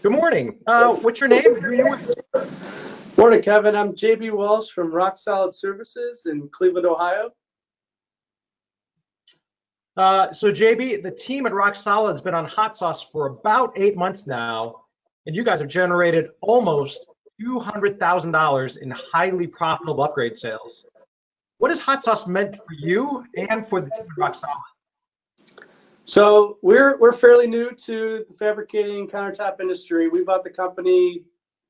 Good morning. What's your name? Who are you with? Morning, Kevin. I'm JB Walsh from Rocksolid Surfaces in Cleveland, Ohio. So JB, the team at Rock Solid has been on hot sauce for about 8 months now, and you guys have generated almost $200,000 in highly profitable upgrade sales. What has hot sauce meant for you and for the team at Rock Solid? So we're fairly new to the fabricating countertop industry. We bought the company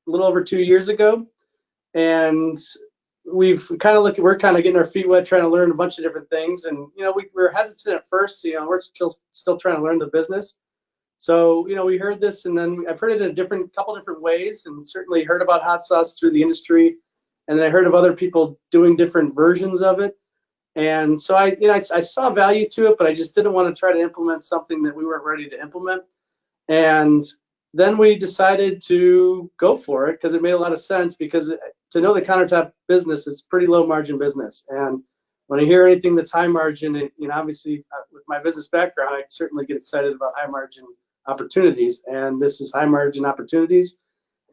a little over 2 years ago, and we're kind of getting our feet wet, trying to learn a bunch of different things. And we were hesitant at first. We're still trying to learn the business. So we heard this, and then I've heard it in a couple different ways, and certainly heard about hot sauce through the industry, and then I heard of other people doing different versions of it. And so I saw value to it, but I just didn't want to try to implement something that we weren't ready to implement. And then we decided to go for it because it made a lot of sense. Because to know the countertop business, it's pretty low margin business. And when I hear anything that's high margin, obviously with my business background, I certainly get excited about high margin opportunities. And this is high margin opportunities.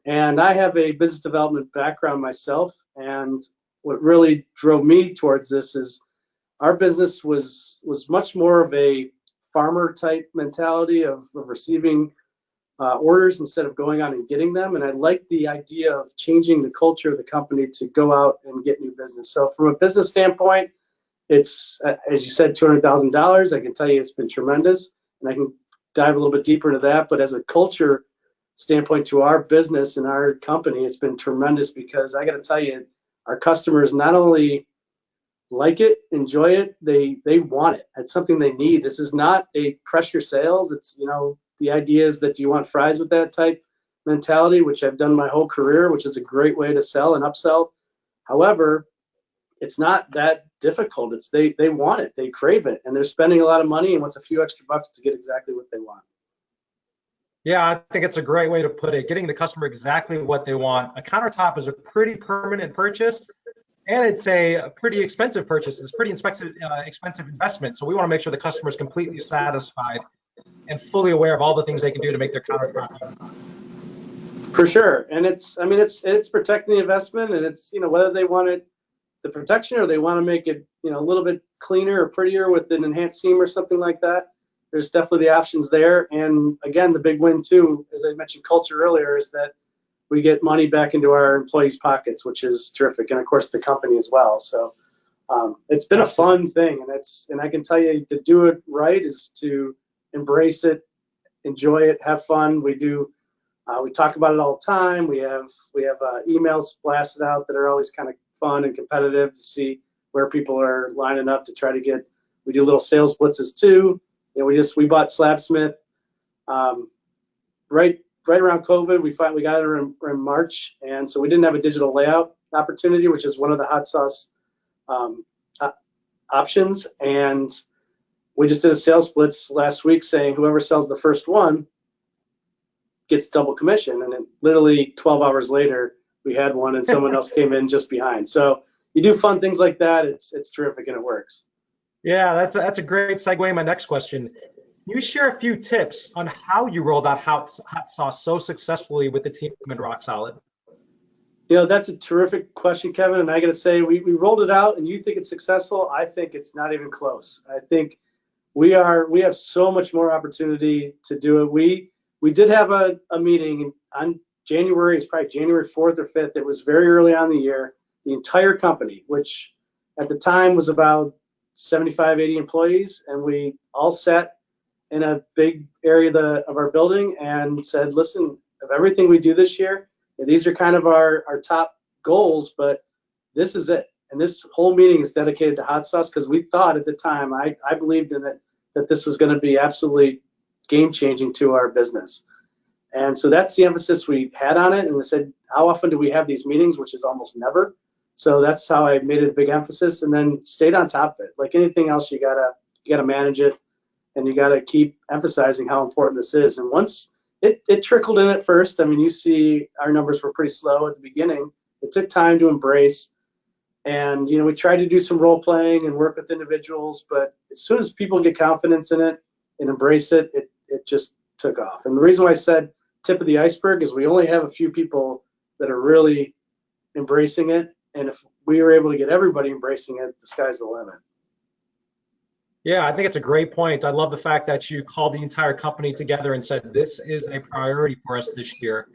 And I have a business development background myself. And what really drove me towards this is our business was much more of a farmer type mentality of receiving orders instead of going out and getting them. And I like the idea of changing the culture of the company to go out and get new business. So from a business standpoint, it's, as you said, $200,000. I can tell you it's been tremendous, and I can dive a little bit deeper into that. But as a culture standpoint to our business and our company, it's been tremendous because I got to tell you, our customers not only like it, enjoy it, they want it. It's something they need. This is not a pressure sales. It's, the idea is that do you want fries with that type mentality, which I've done my whole career, which is a great way to sell and upsell. However, it's not that difficult. It's they want it, they crave it, and they're spending a lot of money and wants a few extra bucks to get exactly what they want. Yeah, I think it's a great way to put it. Getting the customer exactly what they want. A countertop is a pretty permanent purchase, and it's a pretty expensive purchase. It's a pretty expensive investment. So we want to make sure the customer is completely satisfied and fully aware of all the things they can do to make their countertop. For sure, and it's protecting the investment, and it's whether they want it the protection or they want to make it a little bit cleaner or prettier with an enhanced seam or something like that. There's definitely the options there, and again, the big win too, as I mentioned, culture earlier, is that we get money back into our employees' pockets, which is terrific, and of course the company as well. So it's been a fun thing, and I can tell you to do it right is to embrace it, enjoy it, have fun. We talk about it all the time. We have emails blasted out that are always kind of fun and competitive to see where people are lining up to try to get. We do little sales blitzes too. We bought Slabsmith right around COVID. We got it in March, and so we didn't have a digital layout opportunity, which is one of the hot sauce options. And we just did a sales blitz last week saying whoever sells the first one gets double commission. And then literally 12 hours later, we had one and someone else came in just behind. So you do fun things like that. It's terrific and it works. Yeah, that's a great segue to my next question. Can you share a few tips on how you rolled out hot sauce so successfully with the team at Rock Solid? That's a terrific question, Kevin. And I got to say, we rolled it out and you think it's successful. I think it's not even close. I think we have so much more opportunity to do it. We did have a meeting on January, it's probably January 4th or 5th. It was very early on in the year. The entire company, which at the time was about 75, 80 employees, and we all sat in a big area of our building and said, listen, of everything we do this year, these are kind of our top goals, but this is it. And this whole meeting is dedicated to hot sauce because we thought at the time, I believed in it, that this was going to be absolutely game-changing to our business. And so that's the emphasis we had on it. And we said, how often do we have these meetings, which is almost never. So that's how I made it a big emphasis, and then stayed on top of it. Like anything else, you gotta manage it, and you gotta keep emphasizing how important this is. And once it trickled in at first, you see our numbers were pretty slow at the beginning. It took time to embrace, and we tried to do some role playing and work with individuals, but as soon as people get confidence in it and embrace it, it just took off. And the reason why I said tip of the iceberg is we only have a few people that are really embracing it. And if we were able to get everybody embracing it, the sky's the limit. Yeah, I think it's a great point. I love the fact that you called the entire company together and said this is a priority for us this year.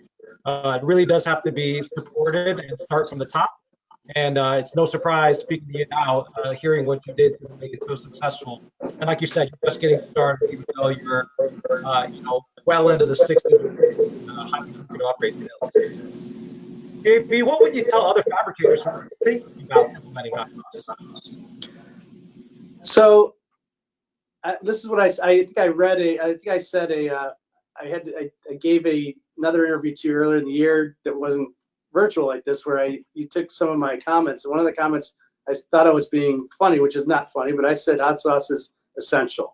It really does have to be supported and start from the top. And it's no surprise, speaking to you now, hearing what you did to make it so successful. And like you said, you're just getting started, even though you're, well into the six digits to upgrade sales. JP, what would you tell other fabricators who are thinking about implementing hot sauce? So this is what I think I read I think I said I gave another interview to you earlier in the year that wasn't virtual like this, where you took some of my comments, and one of the comments I thought I was being funny, which is not funny, but I said hot sauce is essential.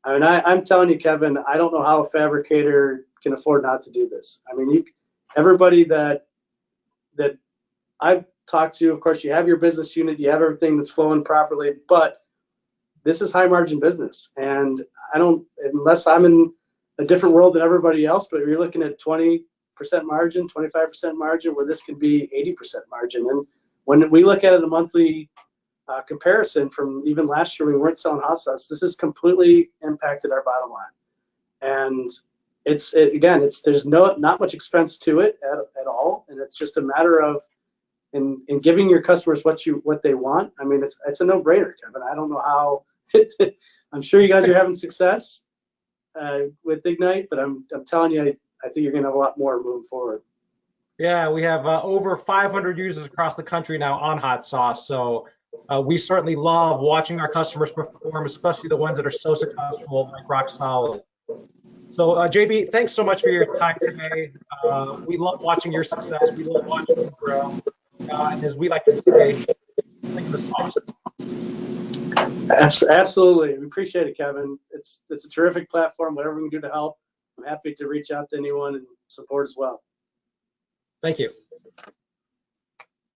I mean, I'm telling you, Kevin, I don't know how a fabricator can afford not to do this. I mean, everybody that I've talked to, of course, you have your business unit, you have everything that's flowing properly, but this is high margin business, and I don't, unless I'm in a different world than everybody else, but you're looking at 20% margin, 25% margin, where this could be 80% margin. And when we look at it a monthly comparison from even last year, we weren't selling hot sauce. This has completely impacted our bottom line, and there's not much expense to it at all, and it's just a matter of in giving your customers what they want. I mean, it's a no-brainer, Kevin. I don't know how. I'm sure you guys are having success with Ignite, but I'm telling you, I think you're going to have a lot more moving forward. Yeah, we have over 500 users across the country now on hot sauce. So we certainly love watching our customers perform, especially the ones that are so successful like Rocksolid. So JB, thanks so much for your time today. We love watching your success. We love watching you grow. And as we like to say, like the sauce. Absolutely. We appreciate it, Kevin. It's a terrific platform. Whatever we can do to help, I'm happy to reach out to anyone and support as well. Thank you.